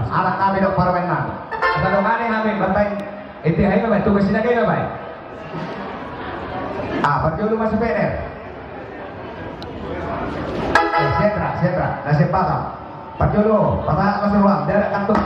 Anak kami dok para menang. Kalau mana kami bantay itu ay ba tugas sila kayo ba? Perjulu masuk PNR. Sentra, nasib pasang. Perjulu, pasang masuk ruang, darat kantung.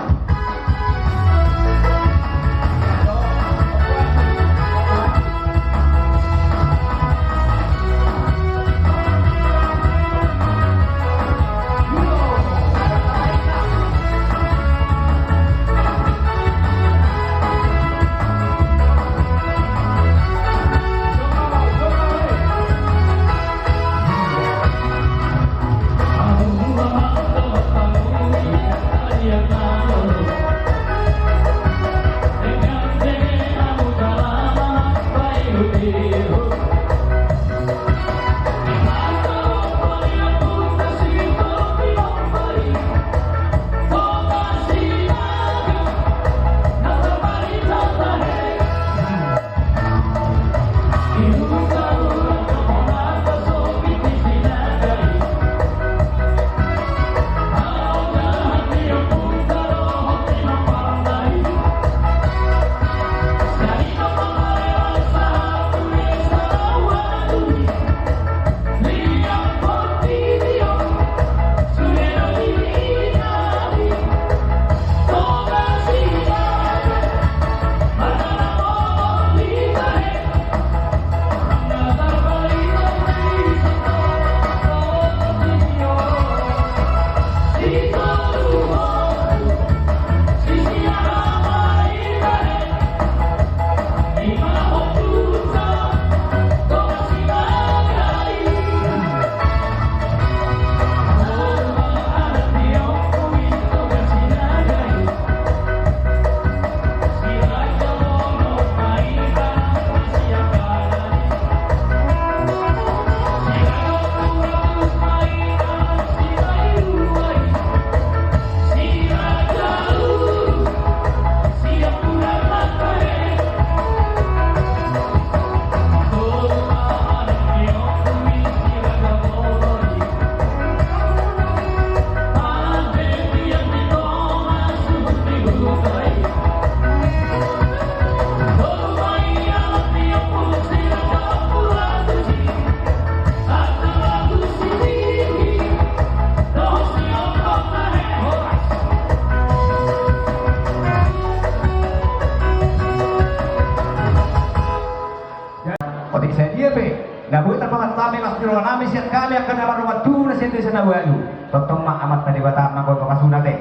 Nabuhi terpangat kami mas juro nami siat kami akan dapat rumah tu na sente sana walu. Totong mak amat tadi bata mangkor pakasuna teh.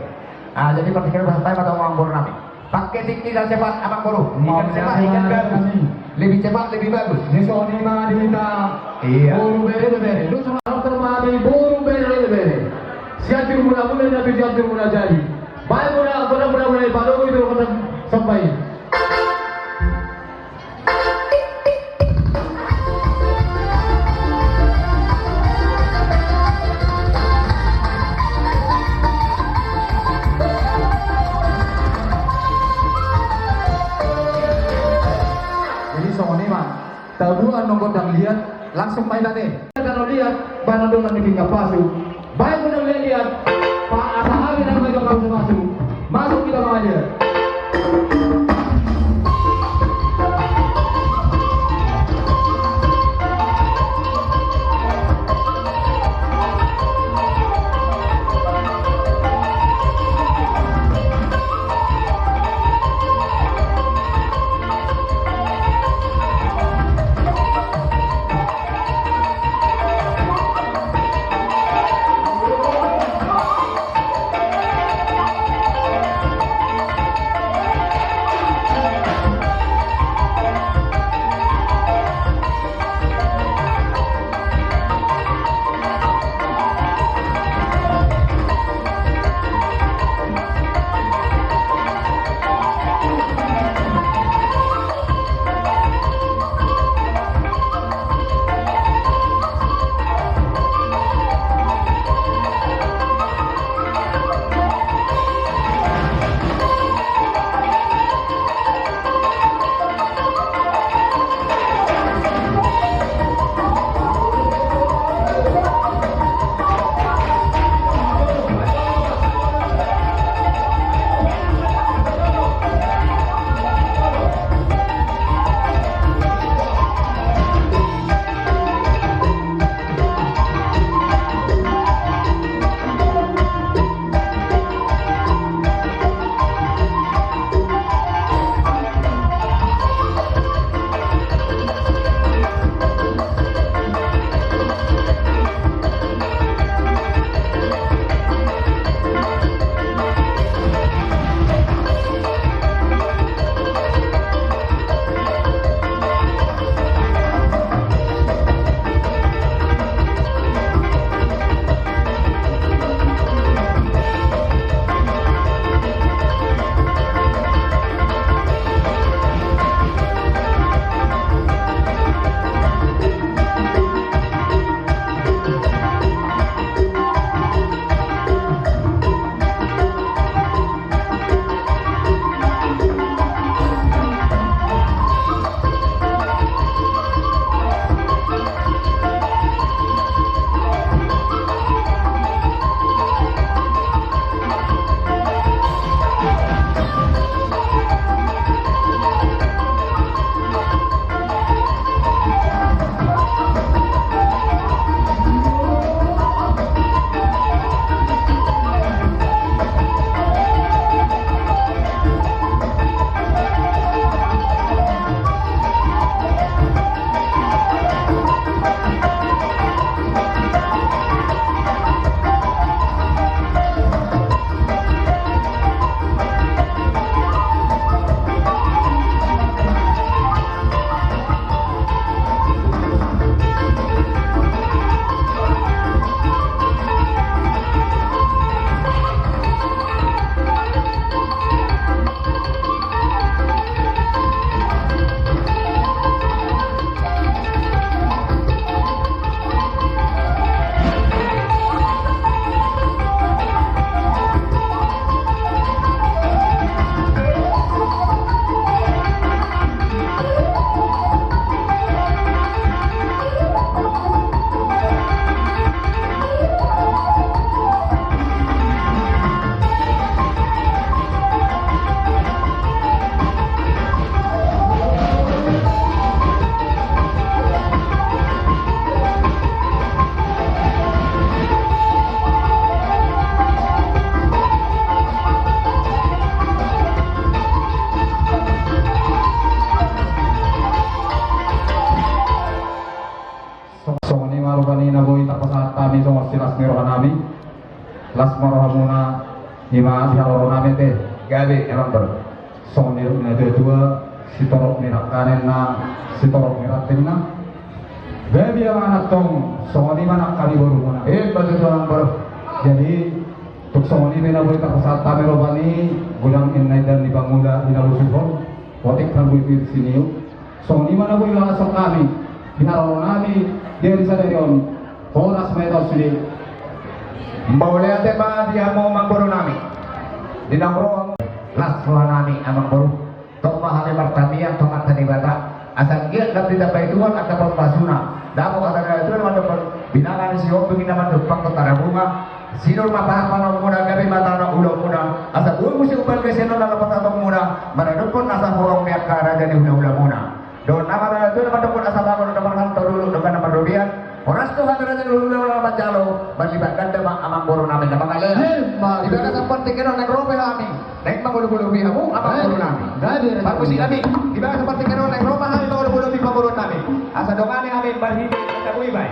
Jadi pertikaian bahasa Thai atau mangkor nami. Pakai tinggi dan cepat abang boru. Ikan cepat ikan bagus. Lebih cepat lebih bagus. Nesoni madina. Iya. Boru bere bere. Lu sama dokter mami boru bere bere. Siatir mula nabi siatir mula jadi. Baik mula baru itu kata sampai. Tabuan nongkot dan lihat langsung main tadi. Kalau lihat bahan dengan bikin pasu. Baik udah lihat Pak Asahabi dan mereka masuk kita mau aja. dihaloro namin te. Gabi emang bro. Song nirok na dua si torok nirak kanen na si torok nirak tim na. Gabi ang anak tong song ni manak kali baru muna. Betul orang bro. Jadi tuk song ni mena boleh tak saat kami robani gulang inay dan di bangula inalusufon. Watik kan boleh di sini yuk. Song ni mana boleh langsung kami dihaloro nami dari sana dion. Horas metal sini. Boleh ate ba dia mau manggoro nami. Dinamro las nami amang boro. Tok mahali martamian tok tani bata. Asal giat dapat dapat Tuhan atau pembasuna. Dapat kata itu nama dapat binangan si hobi nama dapat kota bunga. Sinur mata apa muna gabi mata na ulo muna. Asal buang musim ubal keseno na dapat atau muna. Mana pun asal horong niat kara jadi ulo muna. Don nama itu nama dapat asal bangun dapat kantor dulu dengan nama dorian. Oras tu kan ada dulu nama jalo. Balibatkan dama amang boro namin na mga leha. Iba ka sa parte keno nagrobe kami. Naik mangulugulo mi amo amang boro namin. Bagus sih kami. Iba ka sa parte keno nagrobe kami mangulugulo mi paboro namin. Asa dongane amin barhidi sa buibay.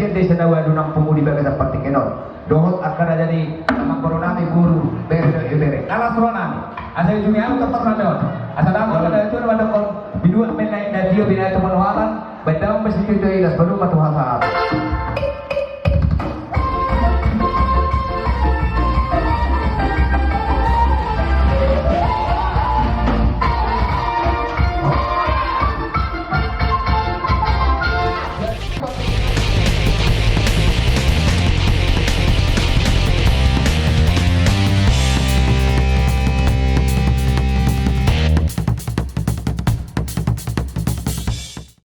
Siente sa nawado ng pumuli baga sa partikenon. Dohot akan jadi amang koronami guru bere. Kalas ronami. Asa yung jumihan tetap na doon. Asa damo kada itu naman kon bidua men na dio bina itu manuhalan. Badang masih itu ilas baru matuhasa.